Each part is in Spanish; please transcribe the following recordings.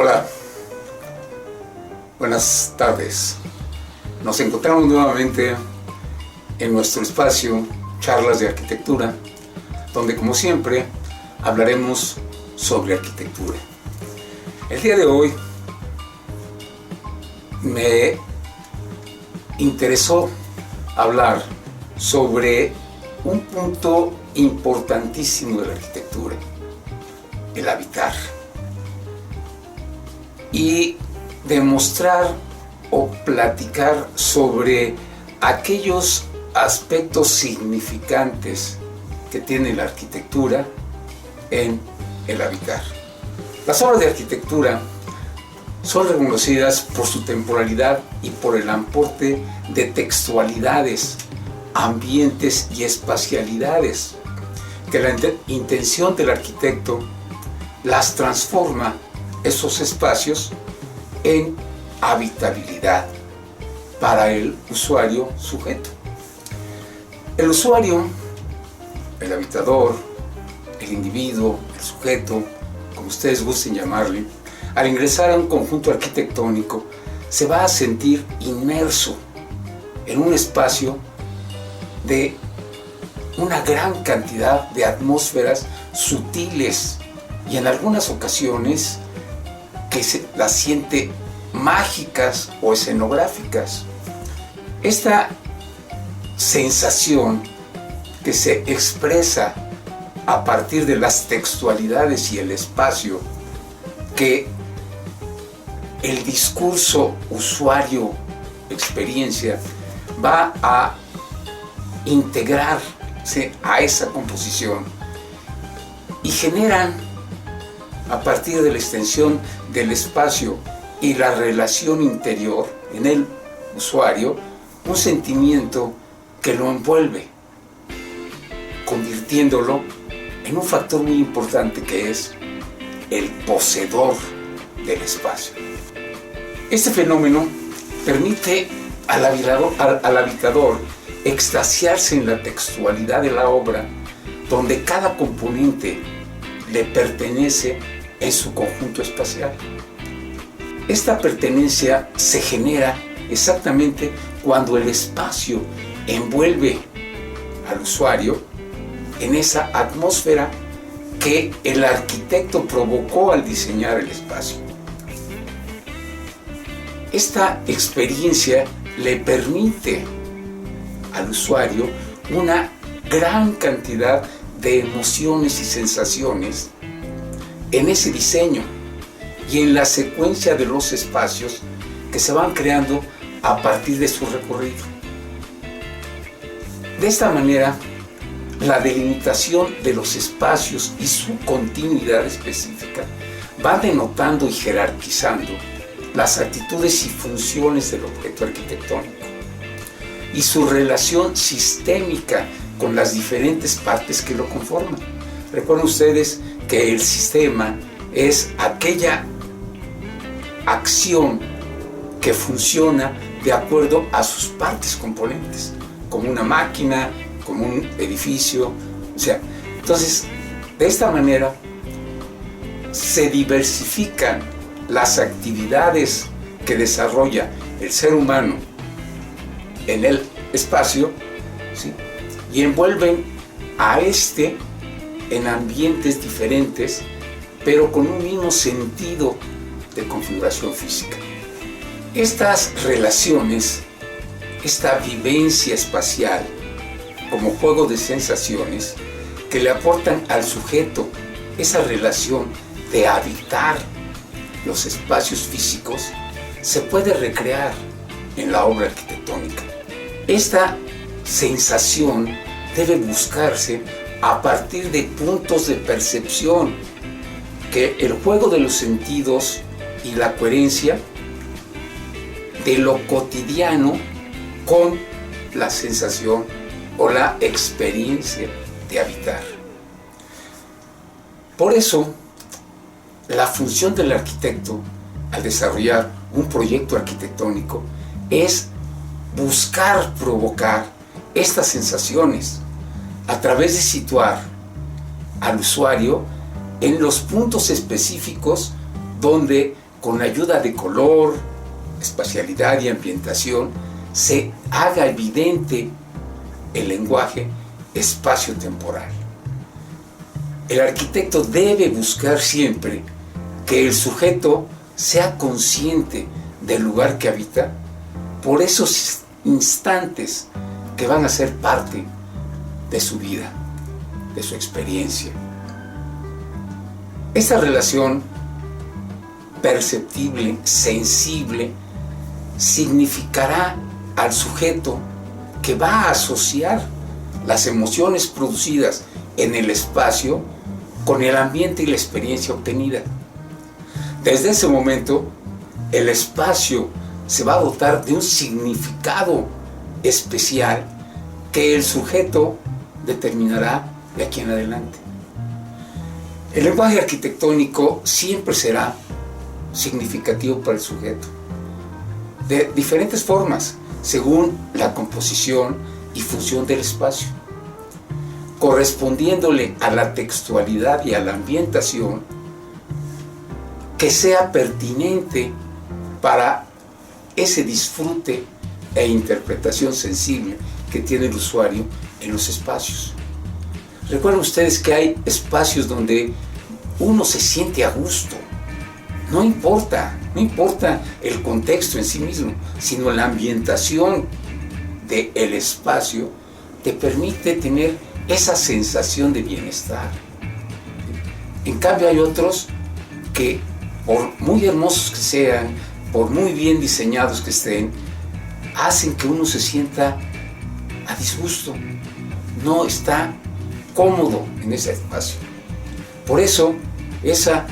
Hola, buenas tardes. Nos encontramos nuevamente en nuestro espacio Charlas de Arquitectura, donde como siempre hablaremos sobre arquitectura. El día de hoy me interesó hablar sobre un punto importantísimo de la arquitectura, el habitar, y demostrar o platicar sobre aquellos aspectos significantes que tiene la arquitectura en el habitar. Las obras de arquitectura son reconocidas por su temporalidad y por el aporte de textualidades, ambientes y espacialidades, que la intención del arquitecto las transforma esos espacios en habitabilidad para el usuario sujeto. El usuario, el habitador, el individuo, el sujeto, como ustedes gusten llamarle, al ingresar a un conjunto arquitectónico, se va a sentir inmerso en un espacio de una gran cantidad de atmósferas sutiles y en algunas ocasiones que las siente mágicas o escenográficas. Esta sensación que se expresa a partir de las textualidades y el espacio que el discurso usuario-experiencia va a integrarse a esa composición y generan, a partir de la extensión del espacio y la relación interior en el usuario, un sentimiento que lo envuelve, convirtiéndolo en un factor muy importante que es el poseedor del espacio. Este fenómeno permite al habitador extasiarse en la textualidad de la obra, donde cada componente le pertenece en su conjunto espacial. Esta pertenencia se genera exactamente cuando el espacio envuelve al usuario en esa atmósfera que el arquitecto provocó al diseñar el espacio. Esta experiencia le permite al usuario una gran cantidad de emociones y sensaciones en ese diseño y en la secuencia de los espacios que se van creando a partir de su recorrido. De esta manera, la delimitación de los espacios y su continuidad específica va denotando y jerarquizando las actitudes y funciones del objeto arquitectónico y su relación sistémica con las diferentes partes que lo conforman. Recuerden ustedes que el sistema es aquella acción que funciona de acuerdo a sus partes componentes, como una máquina, como un edificio, entonces, de esta manera se diversifican las actividades que desarrolla el ser humano en el espacio, ¿sí? Y envuelven a en ambientes diferentes, pero con un mismo sentido de configuración física. Estas relaciones, esta vivencia espacial, como juego de sensaciones, que le aportan al sujeto esa relación de habitar los espacios físicos, se puede recrear en la obra arquitectónica. Esta sensación debe buscarse a partir de puntos de percepción, que el juego de los sentidos y la coherencia de lo cotidiano con la sensación o la experiencia de habitar. Por eso, la función del arquitecto al desarrollar un proyecto arquitectónico es buscar provocar estas sensaciones a través de situar al usuario en los puntos específicos donde con ayuda de color, espacialidad y ambientación, se haga evidente el lenguaje espacio-temporal. El arquitecto debe buscar siempre que el sujeto sea consciente del lugar que habita por esos instantes que van a ser parte de su vida, de su experiencia. Esta relación perceptible, sensible, significará al sujeto que va a asociar las emociones producidas en el espacio con el ambiente y la experiencia obtenida. Desde ese momento, el espacio se va a dotar de un significado especial que el sujeto determinará de aquí en adelante. El lenguaje arquitectónico siempre será significativo para el sujeto, de diferentes formas, según la composición y función del espacio, correspondiéndole a la textualidad y a la ambientación que sea pertinente para ese disfrute e interpretación sensible que tiene el usuario en los espacios. Recuerden ustedes que hay espacios donde uno se siente a gusto. No importa el contexto en sí mismo, sino la ambientación del espacio te permite tener esa sensación de bienestar. En cambio hay otros que, por muy hermosos que sean, por muy bien diseñados que estén, hacen que uno se sienta a disgusto, no está cómodo en ese espacio. Por eso, esa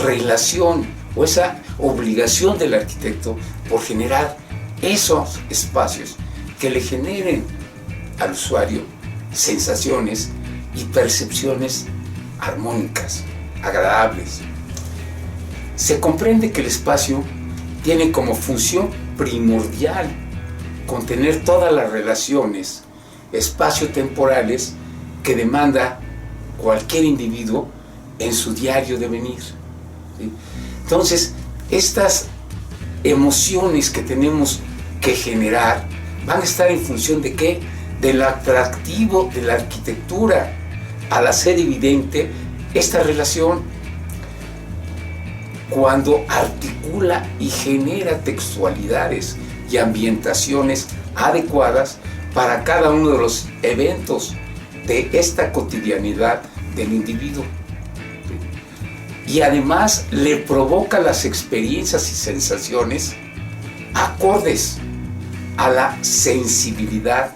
relación o esa obligación del arquitecto por generar esos espacios que le generen al usuario sensaciones y percepciones armónicas, agradables. Se comprende que el espacio tiene como función primordial contener todas las relaciones espacio-temporales que demanda cualquier individuo en su diario devenir. ¿Sí? Entonces, estas emociones que tenemos que generar van a estar en función de ¿qué? Del atractivo de la arquitectura al hacer evidente esta relación. Cuando articula y genera textualidades y ambientaciones adecuadas para cada uno de los eventos de esta cotidianidad del individuo. Y además le provoca las experiencias y sensaciones acordes a la sensibilidad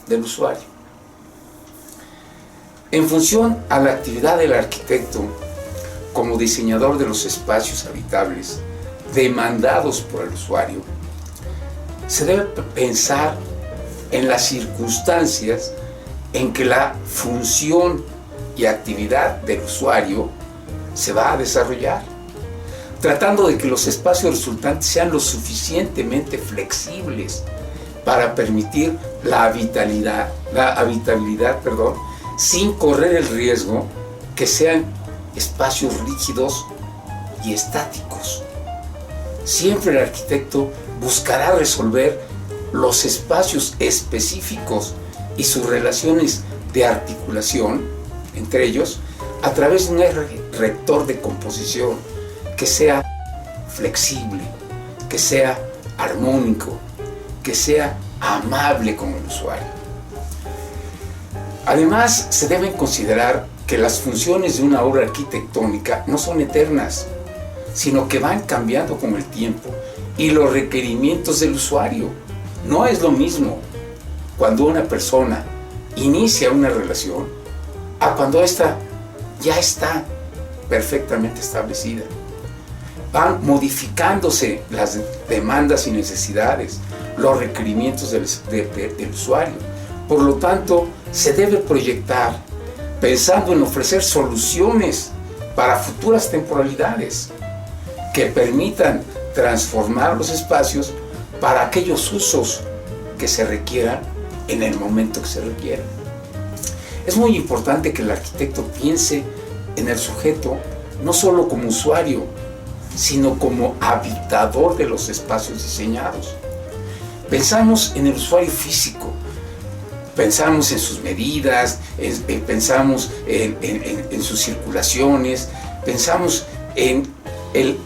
del usuario. En función a la actividad del arquitecto como diseñador de los espacios habitables demandados por el usuario, se debe pensar en las circunstancias en que la función y actividad del usuario se va a desarrollar, tratando de que los espacios resultantes sean lo suficientemente flexibles para permitir la habitabilidad, sin correr el riesgo que sean espacios rígidos y estáticos. Siempre el arquitecto buscará resolver los espacios específicos y sus relaciones de articulación entre ellos a través de un eje rector de composición que sea flexible, que sea armónico, que sea amable con el usuario. Además, se deben considerar que las funciones de una obra arquitectónica no son eternas, sino que van cambiando con el tiempo y los requerimientos del usuario. No es lo mismo cuando una persona inicia una relación a cuando ésta ya está perfectamente establecida. Van modificándose las demandas y necesidades, los requerimientos del usuario. Por lo tanto, se debe proyectar pensando en ofrecer soluciones para futuras temporalidades que permitan transformar los espacios para aquellos usos que se requieran en el momento que se requieran. Es muy importante que el arquitecto piense en el sujeto no solo como usuario, sino como habitador de los espacios diseñados. Pensamos en el usuario físico, pensamos en sus medidas, pensamos en sus circulaciones, pensamos en el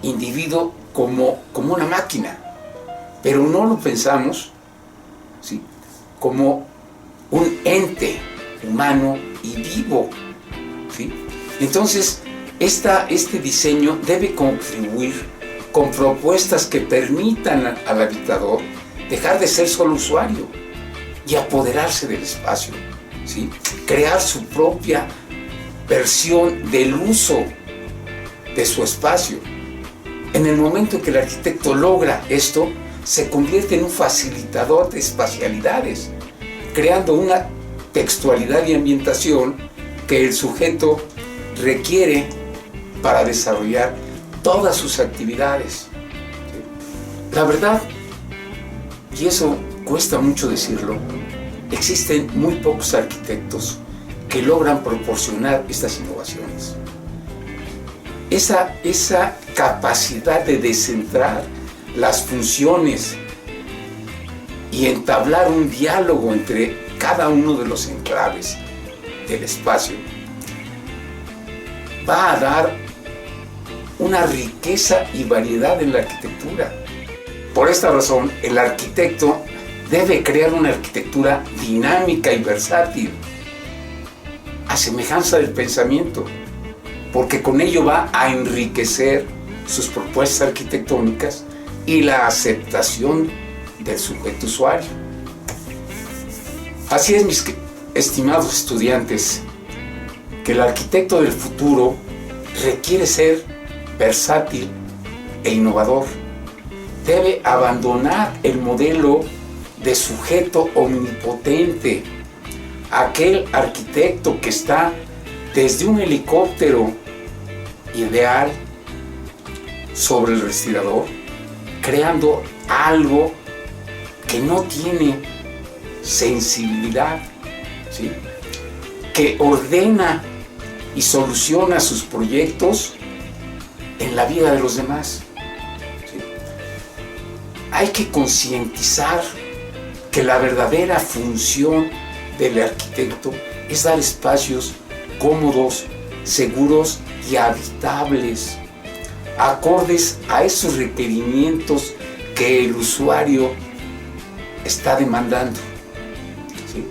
individuo como una máquina, pero no lo pensamos, ¿sí?, como un ente humano y vivo, ¿sí? Entonces, este diseño debe contribuir con propuestas que permitan al habitador dejar de ser solo usuario y apoderarse del espacio, ¿sí?, crear su propia versión del uso de su espacio. En el momento en que el arquitecto logra esto, se convierte en un facilitador de espacialidades, creando una textualidad y ambientación que el sujeto requiere para desarrollar todas sus actividades. La verdad, y eso cuesta mucho decirlo, existen muy pocos arquitectos que logran proporcionar estas innovaciones. Esa capacidad de descentrar las funciones y entablar un diálogo entre cada uno de los enclaves del espacio va a dar una riqueza y variedad en la arquitectura. Por esta razón, el arquitecto debe crear una arquitectura dinámica y versátil, a semejanza del pensamiento, porque con ello va a enriquecer sus propuestas arquitectónicas y la aceptación del sujeto usuario. Así es, mis estimados estudiantes, que el arquitecto del futuro requiere ser versátil e innovador. Debe abandonar el modelo de sujeto omnipotente, aquel arquitecto que está desde un helicóptero ideal sobre el respirador, creando algo que no tiene sensibilidad, ¿sí?, que ordena y soluciona sus proyectos en la vida de los demás, ¿sí? Hay que concientizar que la verdadera función del arquitecto es dar espacios cómodos, seguros y habitables, acordes a esos requerimientos que el usuario está demandando, ¿sí?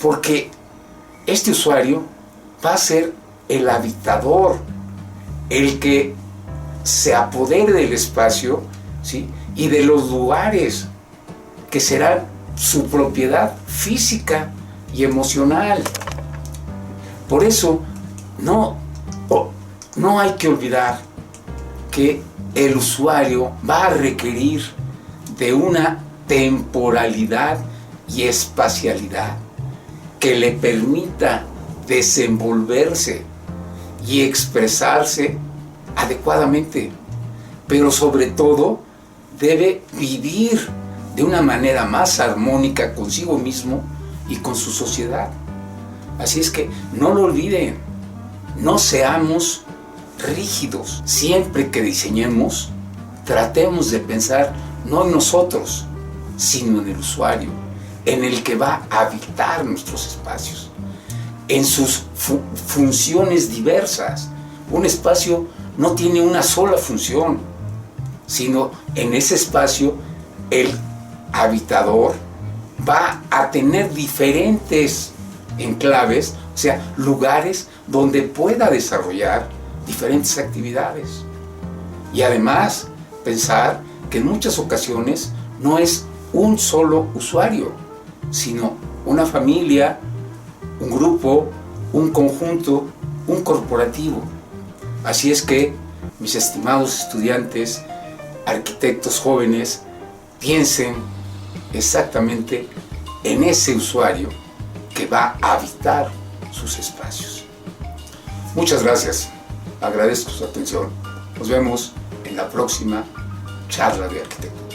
Porque este usuario va a ser el habitador, el que se apodere del espacio, ¿sí?, y de los lugares que serán su propiedad física y emocional. Por eso no hay que olvidar que el usuario va a requerir de una temporalidad y espacialidad que le permita desenvolverse y expresarse adecuadamente, pero sobre todo debe vivir de una manera más armónica consigo mismo y con su sociedad. Así es que no lo olviden, no seamos rígidos. Siempre que diseñemos, tratemos de pensar no en nosotros, sino en el usuario, en el que va a habitar nuestros espacios, en sus funciones diversas. Un espacio no tiene una sola función, sino en ese espacio el habitador va a tener diferentes enclaves, o sea, lugares donde pueda desarrollar diferentes actividades. Y además, pensar que en muchas ocasiones no es un solo usuario, sino una familia, un grupo, un conjunto, un corporativo. Así es que, mis estimados estudiantes, arquitectos jóvenes, piensen exactamente en ese usuario que va a habitar sus espacios. Muchas gracias, agradezco su atención. Nos vemos en la próxima charla de arquitectura.